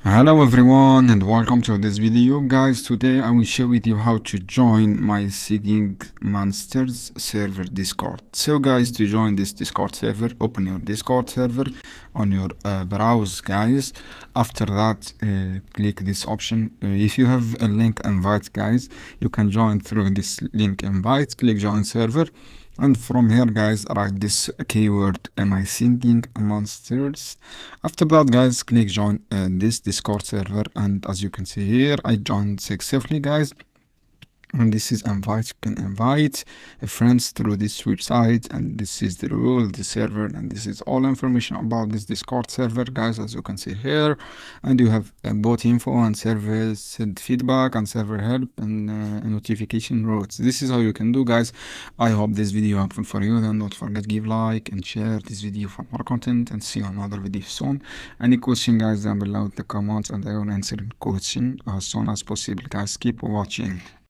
Hello everyone and welcome to this video. Guys, today I will share with you how to join my Seeding Monsters server Discord. So guys, to join this Discord server, open your Discord server on your browse, guys. After that, click this option. If you have a link invite, guys, you can join through this link invite. Click join server. And from here, guys, write this keyword, am I singing monsters? After that, guys, click join this Discord server. And as you can see here, I joined successfully, guys. And this is invite. You can invite friends through this website, and this is the rule, the server, and this is all information about this Discord server, guys, as you can see here. And you have bot info and service and feedback and server help and notification routes. This is how you can do, guys. I hope this video helpful for you. Then don't forget, give like and share this video for more content, and see you on another video soon. Any question, guys, down below in the comments, and I will answer question as soon as possible, guys. Keep watching.